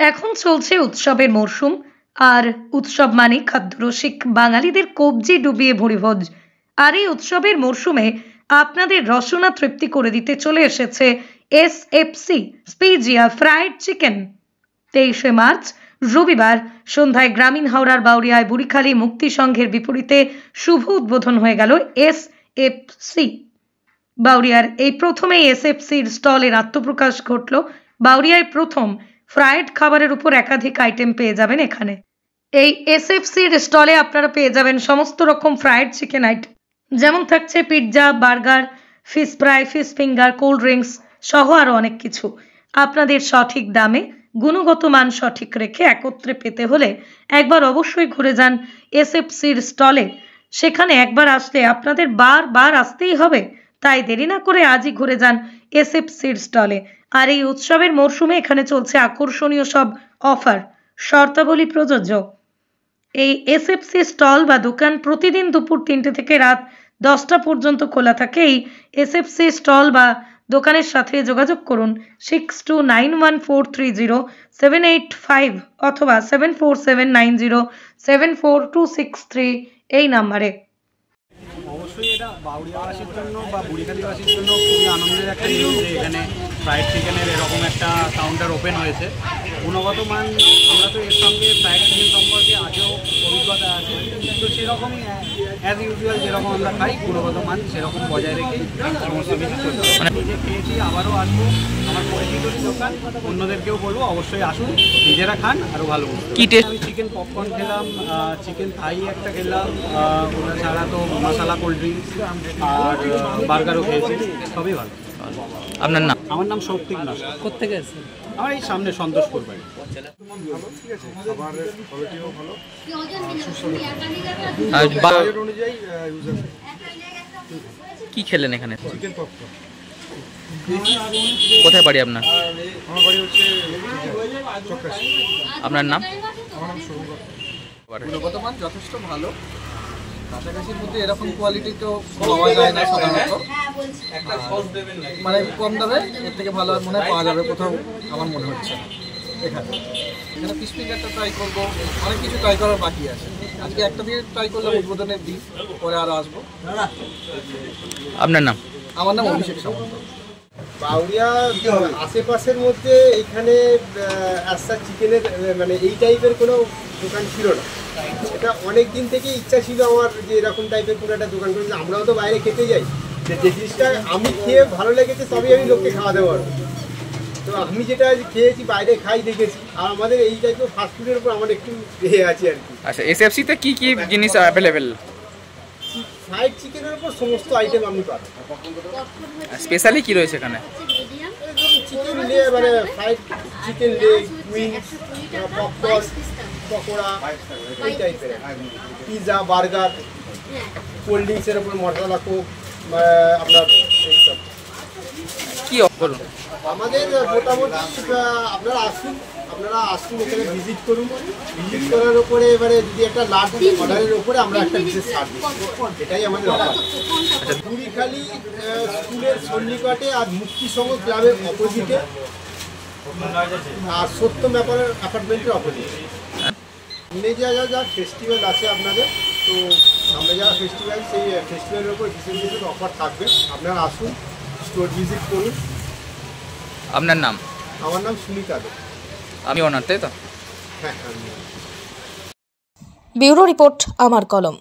এখন চলছে উৎসবের মরশুম। আর উৎসব মানে খাদ্যরসিক বাঙালিদের কবজি ডুবিয়ে ভুরিভোজ। আর এই উৎসবের মরশুমে আপনাদের রসনা তৃপ্তি করে দিতে চলে এসেছে এসএফসি স্পিজিয়া ফ্রাইড চিকেন। 23শে মার্চ রবিবার সন্ধ্যায় গ্রামীণ হাওড়ার বাউরিয়ায় বুড়িখালী মুক্তি সংঘের বিপরীতে শুভ উদ্বোধন হয়ে গেল এসএফসি। বাউরিয়ার এই প্রথমেই এসএফসির স্টলের আত্মপ্রকাশ ঘটল। বাউরিয়ায় প্রথম ফ্রাইড খাবারের উপর একাধিক আইটেম পেয়ে যাবেন এখানে। এই এসএফসির স্টলে আপনারা পেয়ে যাবেন সমস্ত রকম ফ্রাইড চিকেন আইটেম, যেমন থাকছে pizza, burger, fish fry, fish finger, cold drinks সহ আরও অনেক কিছু। আপনাদের সঠিক দামে গুণগত মান সঠিক রেখে একত্রে পেতে হলে একবার অবশ্যই ঘুরে যান এসএফসির স্টলে। সেখানে একবার আসলে আপনাদের বারবার আসতেই হবে। তাই দেরি না করে আজই ঘুরে যান এসএফসির স্টলে। আর এই উৎসবের মরশুমে এখানে চলছে আকর্ষণীয় সব অফার, শর্তাবলী প্রযোজ্য। এই এসএফসি স্টল বা দোকান প্রতিদিন দুপুর 3টে থেকে রাত 10টা পর্যন্ত খোলা থাকে। এই এসএফসি স্টল বা দোকানের সাথে যোগাযোগ করুন 6291430785 অথবা 7479074263 এই নাম্বারে। অবশ্যই এটা বাউরিয়াবাসীর জন্য বা বুড়িখালীবাসীর জন্য খুবই আনন্দের একটা নিউজ যে এখানে ফ্রাইড চিকেনের এরকম একটা কাউন্টার ওপেন হয়েছে। গুণগত মান, আমরা তো এর সঙ্গে ফ্রাইড চিকেন সম্পর্কে আগেও অভিজ্ঞতা আছে, তো সেরকমই অ্যাজ ইউজুয়াল যেরকম আমরা খাই গুণগত মান সেরকম বজায় রেখে সমস্ত কিছু চলছে। নিজে খেয়েছি, আবারও আসবো। আমার পরিচিত দোকান, অন্যদেরকেও বলবো অবশ্যই আসুন, নিজেরা খান, আরও ভালো। কি টেস্ট? আমি চিকেন পপকর্ন খেলাম, চিকেন থাই একটা খেলাম, ওটা ছাড়া তো মশলা, কোল্ড ড্রিঙ্কস আর বার্গারও খেয়েছি, সবই ভালো। আপনার নাম? আমার নাম শক্তিক নাথ। কোত্থেকে এসেছেন? আমার এই সামনে সন্তোষপুর বাড়ি। কি খেলেন এখানে? কোথায় বাড়ি আপনার? আপনার নাম? গুণগত মান যথেষ্ট ভালো, কাছাকাছির মধ্যে এরকম কোয়ালিটি তো পাওয়া যায় না সাধারণত। মানে কম দামে এর থেকে ভালো আর মনে হয় পাওয়া যাবে কোথাও, আমার মনে হচ্ছে। এখানে ফিশ ফিঙ্গারটা ট্রাই করবো, অনেক কিছু ট্রাই করার বাকি আছে। আজকে একটা দিয়ে ট্রাই করলাম উদ্বোধনের দিন, পরে আরও আসবো। আপনার নাম? আমার নাম অভিষেক সামন্ত। বাউরিয়া আশেপাশের মধ্যে এখানে আস্তা চিকেনের মানে এই টাইপের কোনো দোকান ছিল না। এটা অনেক দিন থেকে ইচ্ছা ছিল আমার যে এরকম টাইপের কোনো একটা দোকান করে। আমরাও তো বাইরে খেতে যাই, যে জিনিসটা আমি খেয়ে ভালো লেগেছে তবেই আমি লোককে খাওয়াতে পারবো। তো আমি যেটা খেয়েছি বাইরে খাই দেখেছি, আর আমাদের এই টাইপের ফাস্টফুডের উপর আমার একটু আছে আর কি। আচ্ছা, এসএফসিতে কি কি জিনিস অ্যাভেলেবেল? ফ্রাইড চিকেনের উপর সমস্ত আইটেম আপনি পাবেন। স্পেশালি কি রয়েছে এখানে? চিকেন লেগ, মানে fried chicken leg, wings, popcorn, pakora, এই টাইপের। পিৎজা, বার্গার, কোল্ড ড্রিঙ্কসের উপর মশলা কোক, আপনার এইসব। কি বলুন? আমাদের মোটামুটি আপনারা আসুন এখানে ভিজিট করুন। ভিজিট করার উপরে এবারে যদি একটা লার্জ অর্ডারের উপরে আমরা একটা বিশেষ ছাড় দিই, এটাই আমাদের অফার। বুড়িখালী স্কুলের সন্নিকটে আর মুক্তি সংঘ ক্লাবের অপোজিটে, আর সত্যম অ্যাপার্টমেন্টের অপোজিটে। যা ফেস্টিভ্যাল আছে আপনাদের, তো আমরা যারা ফেস্টিভ্যাল, সেই ফেস্টিভ্যালের উপর বিশেষ বিশেষ অফার থাকবে। আপনারা আসুন, স্টোর ভিজিট করুন। আপনার নাম? আমার নাম সুমিতা দে। আমি ওনার, তাই তো? হ্যাঁ। ব্যুরো রিপোর্ট, আমার কলম।